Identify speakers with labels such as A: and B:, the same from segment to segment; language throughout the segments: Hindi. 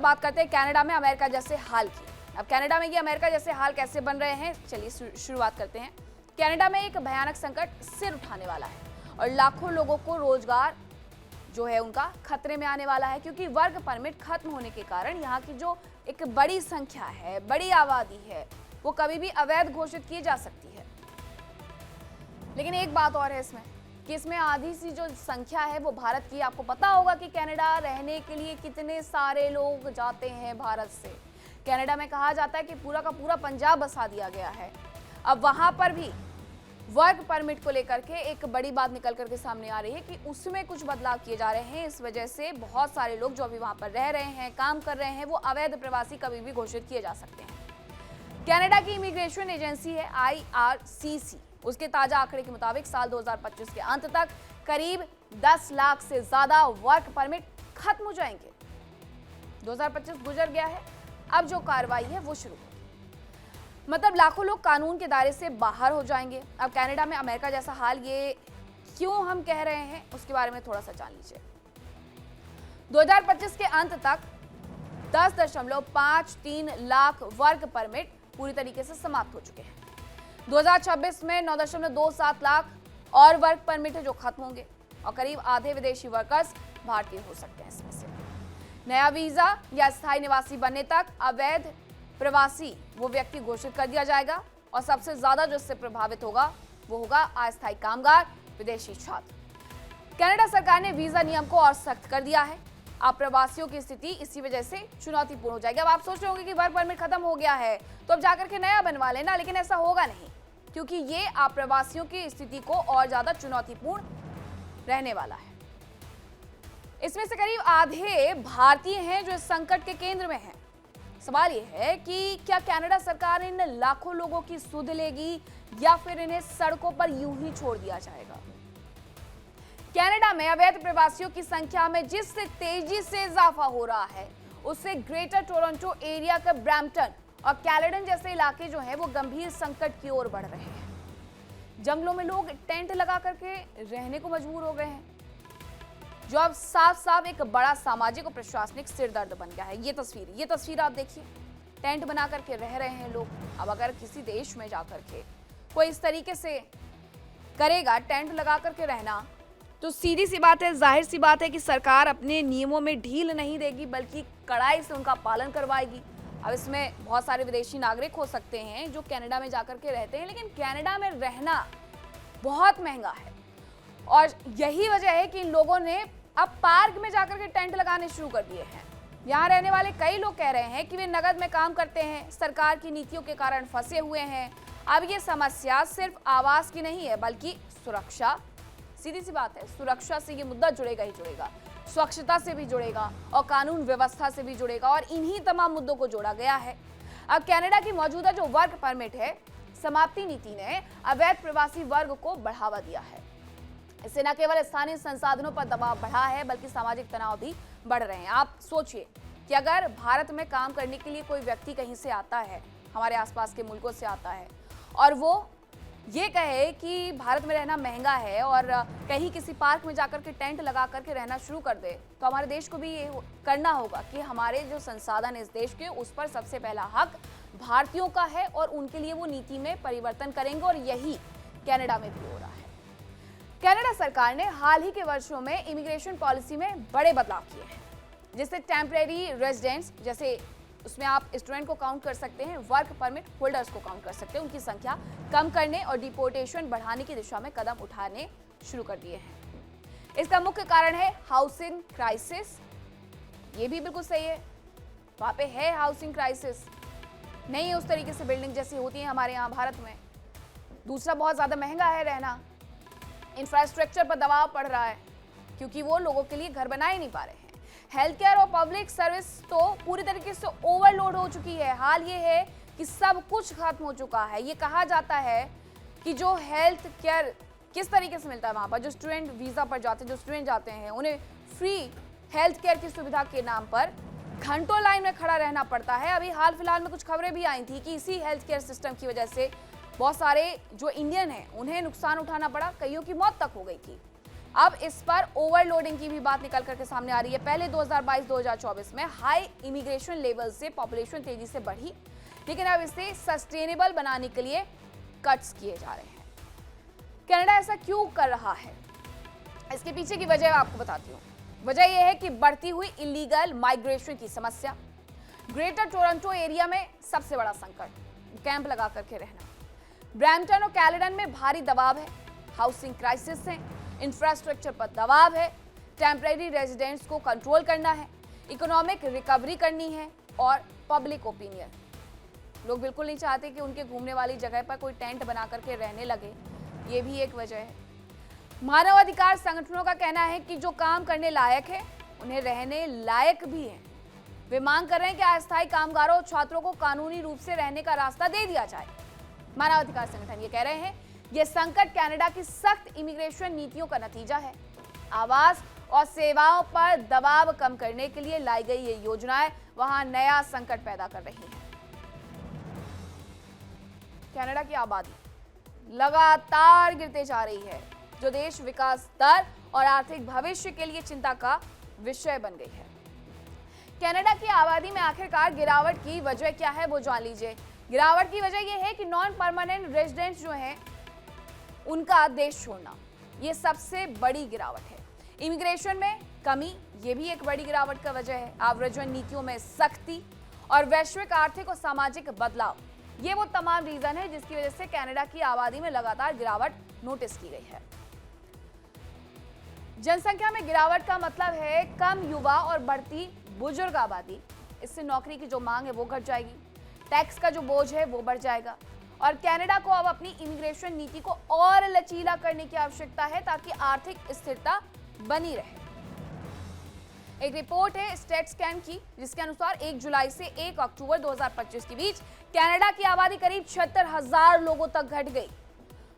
A: बात करते हैं कनाडा में अमेरिका जैसे हाल की। अब कनाडा में ये अमेरिका जैसे हाल कैसे बन रहे हैं, चलिए शुरुआत करते हैं। कनाडा में एक भयानक संकट सिर उठाने वाला है और लाखों लोगों को रोजगार जो है उनका खतरे में आने वाला है, क्योंकि वर्क परमिट खत्म होने के कारण यहाँ की जो एक बड़ी संख्या है, बड़ी आबादी है, वो कभी भी अवैध घोषित की जा सकती है। लेकिन एक बात और है इसमें कि इसमें आधी सी जो संख्या है वो भारत की। आपको पता होगा कि कनाडा रहने के लिए कितने सारे लोग जाते हैं भारत से। कनाडा में कहा जाता है कि पूरा का पूरा पंजाब बसा दिया गया है। अब वहां पर भी वर्क परमिट को लेकर के एक बड़ी बात निकल करके सामने आ रही है कि उसमें कुछ बदलाव किए जा रहे हैं। इस वजह से बहुत सारे लोग जो अभी वहां पर रह रहे हैं, काम कर रहे हैं, वो अवैध प्रवासी कभी भी घोषित किए जा सकते हैं। कनाडा की इमिग्रेशन एजेंसी है IRCC, उसके ताजा आंकड़े के मुताबिक साल 2025 के अंत तक करीब 10 लाख से ज्यादा वर्क परमिट खत्म हो जाएंगे। 2025 गुजर गया है, अब जो कार्रवाई है वो शुरू होगी। मतलब लाखों लोग कानून के दायरे से बाहर हो जाएंगे। अब कनाडा में अमेरिका जैसा हाल ये क्यों हम कह रहे हैं, उसके बारे में थोड़ा सा जान लीजिए। 2025 के अंत तक 10.53 लाख वर्क परमिट पूरी तरीके से समाप्त हो चुके हैं। 2026 में 9.27 लाख और वर्क परमिट है जो खत्म होंगे और करीब आधे विदेशी वर्कर्स भारतीय हो सकते हैं इसमें से। नया वीजा या स्थायी निवासी बनने तक अवैध प्रवासी वो व्यक्ति घोषित कर दिया जाएगा और सबसे ज्यादा जो इससे प्रभावित होगा वो होगा अस्थायी कामगार, विदेशी छात्र। कनाडा सरकार ने वीजा नियम को और सख्त कर दिया है। अब प्रवासियों की स्थिति इसी वजह से चुनौतीपूर्ण हो जाएगी। अब आप सोच रहे होंगे कि वर्क परमिट खत्म हो गया है तो अब जाकर के नया बनवा लेना, लेकिन ऐसा होगा नहीं, क्योंकि ये प्रवासियों की स्थिति को और ज्यादा चुनौतीपूर्ण रहने वाला है। इसमें से करीब आधे भारतीय हैं जो इस संकट के केंद्र में हैं। सवाल यह है कि क्या कनाडा सरकार इन लाखों लोगों की सुध लेगी या फिर इन्हें सड़कों पर यूं ही छोड़ दिया जाएगा। कनाडा में अवैध प्रवासियों की संख्या में जिस तेजी से इजाफा हो रहा है, उससे ग्रेटर टोरंटो एरिया का ब्रैम्पटन और कैलेडन जैसे इलाके जो हैं वो गंभीर संकट की ओर बढ़ रहे हैं। जंगलों में लोग टेंट लगा करके रहने को मजबूर हो गए हैं, जो अब साफ साफ एक बड़ा सामाजिक और प्रशासनिक सिरदर्द बन गया है। ये तस्वीर आप देखिए, टेंट बना करके रह रहे हैं लोग। अब अगर किसी देश में जाकर के कोई इस तरीके से करेगा, टेंट लगा करके रहना, तो सीधी सी बात है, जाहिर सी बात है कि सरकार अपने नियमों में ढील नहीं देगी बल्कि कड़ाई से उनका पालन करवाएगी। अब इसमें बहुत सारे विदेशी नागरिक हो सकते हैं जो कनाडा में जाकर के रहते हैं, लेकिन कनाडा में रहना बहुत महंगा है और यही वजह है कि इन लोगों ने अब पार्क में जाकर के टेंट लगाने शुरू कर दिए हैं। यहाँ रहने वाले कई लोग कह रहे हैं कि वे नगद में काम करते हैं, सरकार की नीतियों के कारण फंसे हुए हैं। अब ये समस्या सिर्फ आवास की नहीं है बल्कि सुरक्षा, सीधी सी बात है, सुरक्षा से ये मुद्दा जुड़ेगा ही जुड़ेगा, स्वच्छता से भी जुड़ेगा और कानून व्यवस्था से भी जुड़ेगा और इन्हीं तमाम मुद्दों को जोड़ा गया है। अब कनाडा की मौजूदा जो वर्क परमिट है समाप्ति नीति ने अवैध प्रवासी वर्ग को बढ़ावा दिया है। इससे न केवल स्थानीय संसाधनों पर दबाव बढ़ा है बल्कि सामाजिक तनाव भी बढ़ रहे हैं। आप सोचिए कि अगर भारत में काम करने के लिए कोई व्यक्ति कहीं से आता है, हमारे आसपास के मुल्कों से आता है, और वो ये कहे कि भारत में रहना महंगा है और कहीं किसी पार्क में जाकर के टेंट लगा करके रहना शुरू कर दे, तो हमारे देश को भी ये करना होगा कि हमारे जो संसाधन इस देश के, उस पर सबसे पहला हक भारतीयों का है और उनके लिए वो नीति में परिवर्तन करेंगे और यही कनाडा में भी हो रहा है। कनाडा सरकार ने हाल ही के वर्षों में इमिग्रेशन पॉलिसी में बड़े बदलाव किए हैं, जिससे टेम्परेरी रेजिडेंट्स, जैसे उसमें आप स्टूडेंट को काउंट कर सकते हैं, वर्क परमिट होल्डर्स को काउंट कर सकते हैं, उनकी संख्या कम करने और डिपोर्टेशन बढ़ाने की दिशा में कदम उठाने शुरू कर दिए हैं। इसका मुख्य कारण है हाउसिंग क्राइसिस। ये भी बिल्कुल सही है, वहां पे है हाउसिंग क्राइसिस, नहीं है उस तरीके से बिल्डिंग जैसी होती है हमारे यहाँ भारत में। दूसरा, बहुत ज्यादा महंगा है रहना, इंफ्रास्ट्रक्चर पर दबाव पड़ रहा है क्योंकि वो लोगों के लिए घर बना ही नहीं पा रहे हैं। हेल्थ केयर और पब्लिक सर्विस तो पूरी तरीके से ओवरलोड हो चुकी है। हाल ये है कि सब कुछ खत्म हो चुका है। ये कहा जाता है कि जो हेल्थ केयर किस तरीके से मिलता है वहां पर, जो स्टूडेंट वीजा पर जाते हैं, जो स्टूडेंट जाते हैं, उन्हें फ्री हेल्थ केयर की सुविधा के नाम पर घंटों लाइन में खड़ा रहना पड़ता है। अभी हाल फिलहाल में कुछ खबरें भी आई थी कि इसी हेल्थ केयर सिस्टम की वजह से बहुत सारे जो इंडियन हैं उन्हें नुकसान उठाना पड़ा, कईयों की मौत तक हो गई थी। अब इस पर ओवरलोडिंग की भी बात निकल करके सामने आ रही है। पहले 2022-2024 में हाई इमिग्रेशन लेवल से पॉपुलेशन तेजी से बढ़ी, लेकिन अब इसे सस्टेनेबल बनाने के लिए कट्स किए जा रहे हैं। कनाडा ऐसा क्यों कर रहा है, इसके पीछे की वजह आपको बताती हूँ। वजह यह है कि बढ़ती हुई इलीगल माइग्रेशन की समस्या, ग्रेटर टोरंटो एरिया में सबसे बड़ा संकट, कैंप लगा करके रहना, ब्रैम्पटन और कैलेडन में भारी दबाव है, हाउसिंग क्राइसिस है, इंफ्रास्ट्रक्चर पर दबाव है, टेम्परेरी रेजिडेंट्स को कंट्रोल करना है, इकोनॉमिक रिकवरी करनी है और पब्लिक ओपिनियन। लोग बिल्कुल नहीं चाहते कि उनके घूमने वाली जगह पर कोई टेंट बना करके रहने लगे, ये भी एक वजह है। मानवाधिकार संगठनों का कहना है कि जो काम करने लायक है उन्हें रहने लायक भी है। वे मांग कर रहे हैं कि अस्थायी कामगारों और छात्रों को कानूनी रूप से रहने का रास्ता दे दिया जाए। मानवाधिकार संगठन ये कह रहे हैं ये संकट कनाडा की सख्त इमिग्रेशन नीतियों का नतीजा है। आवास और सेवाओं पर दबाव कम करने के लिए लाई गई ये योजनाएं वहां नया संकट पैदा कर रही हैं। कनाडा की आबादी लगातार गिरते जा रही है, जो देश विकास दर और आर्थिक भविष्य के लिए चिंता का विषय बन गई है। कनाडा की आबादी में आखिरकार गिरावट की वजह क्या है, वो जान लीजिए। गिरावट की वजह यह है कि नॉन परमानेंट रेजिडेंट्स जो हैं उनका देश छोड़ना, ये सबसे बड़ी गिरावट है। इमिग्रेशन में कमी, ये भी एक बड़ी गिरावट का वजह है। आव्रजन नीतियों में सख्ती और वैश्विक आर्थिक और सामाजिक बदलाव, ये वो तमाम रीजन है जिसकी वजह से कनाडा की आबादी में लगातार गिरावट नोटिस की गई है। जनसंख्या में गिरावट का मतलब है कम युवा और बढ़ती बुजुर्ग आबादी। इससे नौकरी की जो मांग है वो घट जाएगी, टैक्स का जो बोझ है वो बढ़ जाएगा और कनाडा को अब अपनी इमिग्रेशन नीति को और लचीला करने की आवश्यकता है ताकि आर्थिक स्थिरता बनी रहे। एक रिपोर्ट है स्टैट्सकैन की, जिसके अनुसार 1 जुलाई से 1 अक्टूबर 2025 के बीच कनाडा की आबादी करीब 76,000 लोगों तक घट गई,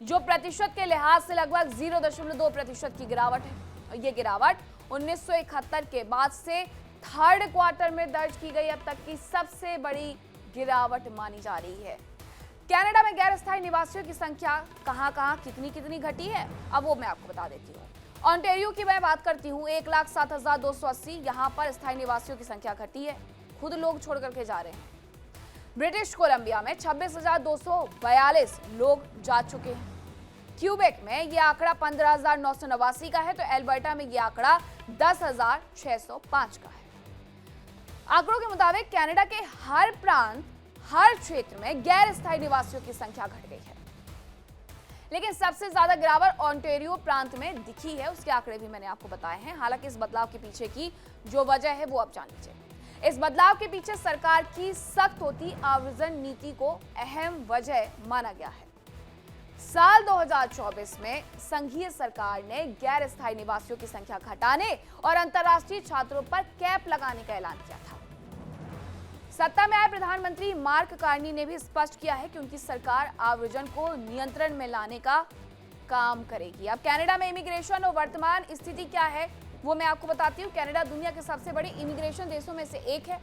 A: जो प्रतिशत के लिहाज से लगभग 0.2% की गिरावट है। और ये गिरावट 1971 के बाद से थर्ड क्वार्टर में दर्ज की गई अब तक की सबसे बड़ी गिरावट मानी जा रही है। कनाडा में गैर स्थायी निवासियों की संख्या कहां-कहां कितनी घटी है, अब वो मैं आपको बता देती हूँ। ऑन्टेरियो की मैं बात करती हूँ, 1,07,280 यहाँ पर स्थायी निवासियों की संख्या घटी है, खुद लोग छोड़ करके जा रहे हैं। ब्रिटिश कोलंबिया में 26,242 लोग जा चुके हैं। क्यूबेक में ये आंकड़ा 15,989 का है, तो एल्बर्टा में ये आंकड़ा 10,605 का है। आंकड़ों के मुताबिक कनाडा के हर प्रांत, हर क्षेत्र में गैर स्थायी निवासियों की संख्या घट गई है, लेकिन सबसे ज्यादा गिरावट ऑन्टेरियो प्रांत में दिखी है। उसके आंकड़े भी मैंने आपको बताए हैं। हालांकि इस बदलाव के पीछे की जो वजह है वो आप जान लीजिए। इस बदलाव के पीछे सरकार की सख्त होती आव्रजन नीति को अहम वजह माना गया है। साल 2024 में संघीय सरकार ने गैर स्थायी निवासियों की संख्या घटाने और अंतर्राष्ट्रीय छात्रों पर कैप लगाने का ऐलान किया था। सत्ता में आए प्रधानमंत्री मार्क कार्नी ने भी स्पष्ट किया है कि उनकी सरकार आव्रजन को नियंत्रण में लाने का काम करेगी। अब कनाडा में इमिग्रेशन और वर्तमान स्थिति क्या है वो मैं आपको बताती हूँ। कनाडा दुनिया के सबसे बड़े इमिग्रेशन देशों में से एक है।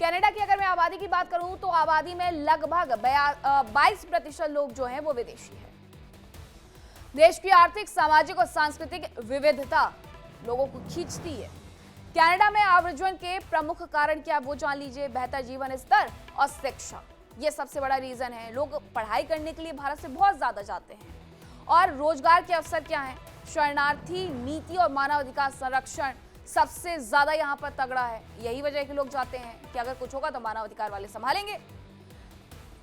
A: कनाडा की अगर मैं आबादी की बात करूं तो आबादी में लगभग 22% लोग जो हैं वो विदेशी है। देश की आर्थिक, सामाजिक और सांस्कृतिक विविधता लोगों को खींचती है। कनाडा में आव्रजन के प्रमुख कारण क्या वो जान लीजिए। बेहतर जीवन स्तर और शिक्षा, ये सबसे बड़ा रीजन है। लोग पढ़ाई करने के लिए भारत से बहुत ज्यादा जाते हैं। और रोजगार के अवसर क्या हैं? शरणार्थी नीति और मानवाधिकार संरक्षण सबसे ज्यादा यहाँ पर तगड़ा है। यही वजह है कि लोग जाते हैं कि अगर कुछ होगा तो मानवाधिकार वाले संभालेंगे।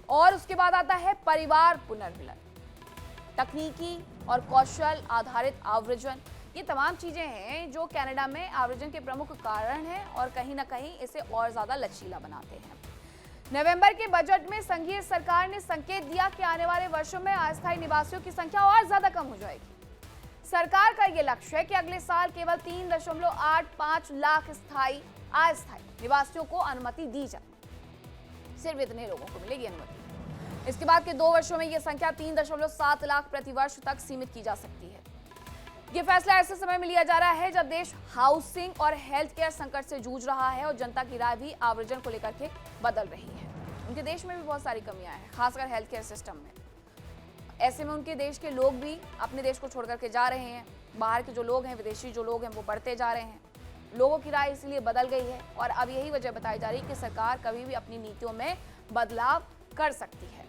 A: और उसके बाद आता है परिवार पुनर्मिलन, तकनीकी और कौशल आधारित आव्रजन। ये तमाम चीजें हैं जो कनाडा में आव्रजन के प्रमुख कारण हैं और कहीं ना कहीं इसे और ज्यादा लचीला बनाते हैं। नवंबर के बजट में संघीय सरकार ने संकेत दिया कि आने वाले वर्षों में अस्थायी निवासियों की संख्या और ज्यादा कम हो जाएगी। सरकार का यह लक्ष्य है कि अगले साल केवल 3.85 लाख अस्थायी निवासियों को अनुमति दी जाए। सिर्फ इतने लोगों को मिलेगी अनुमति। इसके बाद के 2 वर्षों में यह संख्या 3.7 लाख प्रति वर्ष तक सीमित की जा सकती है। ये फैसला ऐसे समय में लिया जा रहा है जब देश हाउसिंग और हेल्थ केयर संकट से जूझ रहा है और जनता की राय भी आव्रजन को लेकर के बदल रही है। उनके देश में भी बहुत सारी कमियां हैं, खासकर हेल्थ केयर सिस्टम में। ऐसे में उनके देश के लोग भी अपने देश को छोड़ करके जा रहे हैं। बाहर के जो लोग हैं, विदेशी जो लोग हैं, वो बढ़ते जा रहे हैं। लोगों की राय इसलिए बदल गई है और अब यही वजह बताई जा रही है कि सरकार कभी भी अपनी नीतियों में बदलाव कर सकती है।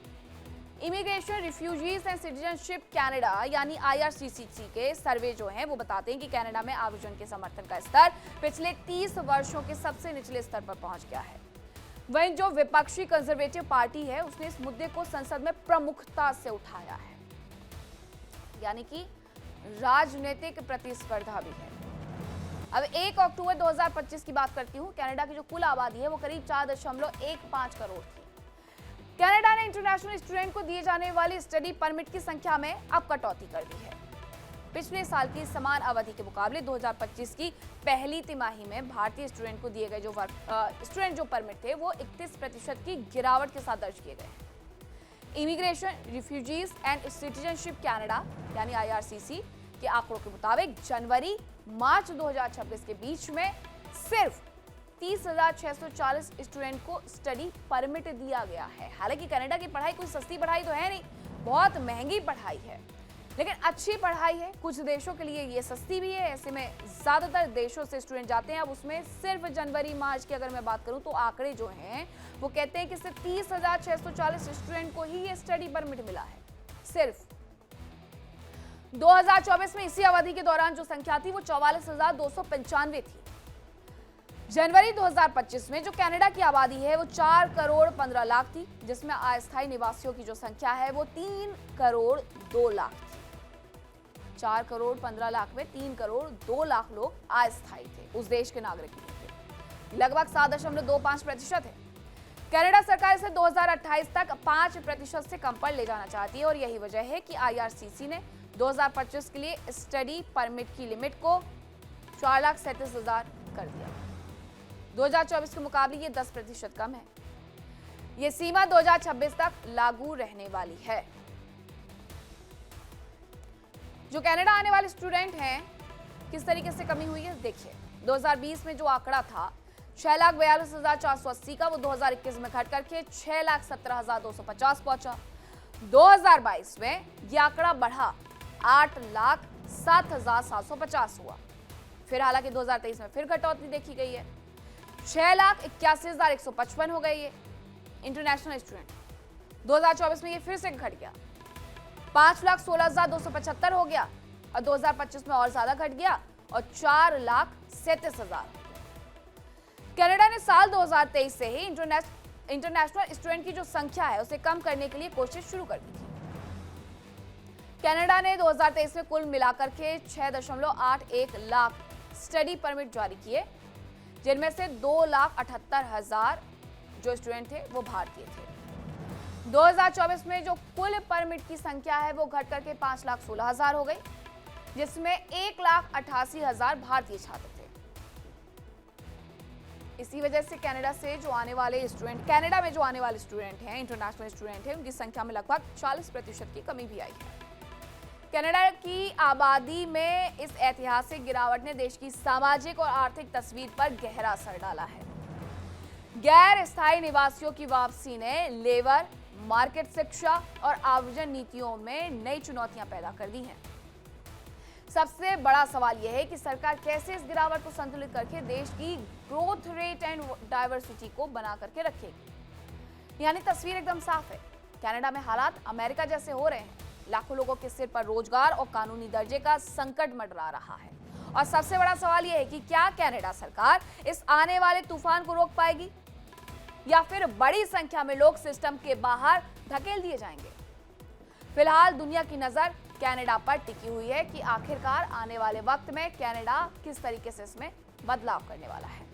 A: Immigration, refugees and citizenship Canada यानी IRCC के सर्वे जो हैं वो बताते हैं कि कनाडा में आयोजन के समर्थन का स्तर पिछले 30 वर्षों के सबसे निचले स्तर पर पहुंच गया है। वहीं जो विपक्षी कंजर्वेटिव पार्टी है उसने इस मुद्दे को संसद में प्रमुखता से उठाया है, यानी कि राजनीतिक प्रतिस्पर्धा भी है। अब 1 अक्टूबर 2025 की बात करती हूं। कनाडा की जो कुल आबादी है वो करीब 4.15 करोड़ थी। कनाडा ने इंटरनेशनल स्टूडेंट को दिए जाने वाली स्टडी परमिट की संख्या में अब कटौती कर दी है। पिछले साल की समान अवधि के मुकाबले 2025 की पहली तिमाही में भारतीय स्टूडेंट को दिए गए जो स्टूडेंट जो परमिट थे वो 31% की गिरावट के साथ दर्ज किए गए हैं। Immigration, refugees and citizenship Canada यानी IRCC के आंकड़ों के मुताबिक जनवरी मार्च 2026 के बीच में सिर्फ 30,640 स्टूडेंट को स्टडी परमिट दिया गया है। हालांकि कनाडा की पढ़ाई कोई सस्ती पढ़ाई तो है नहीं, बहुत महंगी पढ़ाई है, लेकिन अच्छी पढ़ाई है। कुछ देशों के लिए ये सस्ती भी है। ऐसे में ज्यादातर देशों से स्टूडेंट जाते हैं। अब उसमें सिर्फ जनवरी मार्च की अगर मैं बात करूं तो आंकड़े जो हैं वो कहते हैं कि सिर्फ 30,640 स्टूडेंट को ही ये स्टडी परमिट मिला है। सिर्फ 2024 में इसी अवधि के दौरान जो संख्या थी वो 44,295 थी। जनवरी 2025 में जो कनाडा की आबादी है वो 4 करोड़ 15 लाख थी, जिसमें अस्थायी निवासियों की जो संख्या है वो 3 करोड़ 2 लाख थी। 4 करोड़ 15 लाख में 3 करोड़ 2 लाख लोग अस्थायी थे, उस देश के नागरिक थे। लगभग 7.25% है। कनाडा सरकार इसे 2028 तक 5% से कम पर ले जाना चाहती है और यही वजह है कि IRCC ने 2025 के लिए स्टडी परमिट की लिमिट को 4,37,000 कर दिया। 2024 के मुकाबले ये 10% कम है। ये सीमा 2026 तक लागू रहने वाली है। जो कनाडा आने वाले स्टूडेंट हैं, किस तरीके से कमी हुई है देखिए। 2020 में जो आंकड़ा था 6,42,480 का, वो 2021 में घट करके 6,17,250 पहुंचा। 2022 में ये आंकड़ा बढ़ा 8,07,750 हुआ। फिर हालांकि 2023 में फिर कटौती देखी गई है, 6,81,155 हो गई है इंटरनेशनल स्टूडेंट। 2024 में ये फिर से घट गया, 5,16,275 हो गया और 2025 में और ज्यादा घट गया और 4,37,000। कनाडा ने साल 2023 से ही इंटरनेशनल स्टूडेंट की जो संख्या है उसे कम करने के लिए कोशिश शुरू कर दी थी। कनाडा ने 2023 में कुल मिलाकर के 6.81 लाख स्टडी परमिट जारी किए, जिनमें से 2,78,000 जो स्टूडेंट थे वो भारतीय थे। 2024 में जो कुल परमिट की संख्या है वो घट करके 5,16,000 हो गई, जिसमें 1,88,000 भारतीय छात्र थे। इसी वजह से कनाडा में जो आने वाले स्टूडेंट हैं, इंटरनेशनल स्टूडेंट हैं, उनकी संख्या में लगभग 40% की कमी भी आई है। कनाडा की आबादी में इस ऐतिहासिक गिरावट ने देश की सामाजिक और आर्थिक तस्वीर पर गहरा असर डाला है। गैर स्थायी निवासियों की वापसी ने लेबर मार्केट, शिक्षा और आयोजन नीतियों में नई चुनौतियां पैदा कर दी हैं। सबसे बड़ा सवाल यह है कि सरकार कैसे इस गिरावट को संतुलित करके देश की ग्रोथ रेट एंड डाइवर्सिटी को बना करके रखेगी। यानी तस्वीर एकदम साफ है। कनाडा में हालात अमेरिका जैसे हो रहे हैं। लाखों लोगों के सिर पर रोजगार और कानूनी दर्जे का संकट मंडरा रहा है। और सबसे बड़ा सवाल यह है कि क्या कनाडा सरकार इस आने वाले तूफान को रोक पाएगी या फिर बड़ी संख्या में लोग सिस्टम के बाहर धकेल दिए जाएंगे। फिलहाल दुनिया की नजर कनाडा पर टिकी हुई है कि आखिरकार आने वाले वक्त में कनाडा किस तरीके से इसमें बदलाव करने वाला है।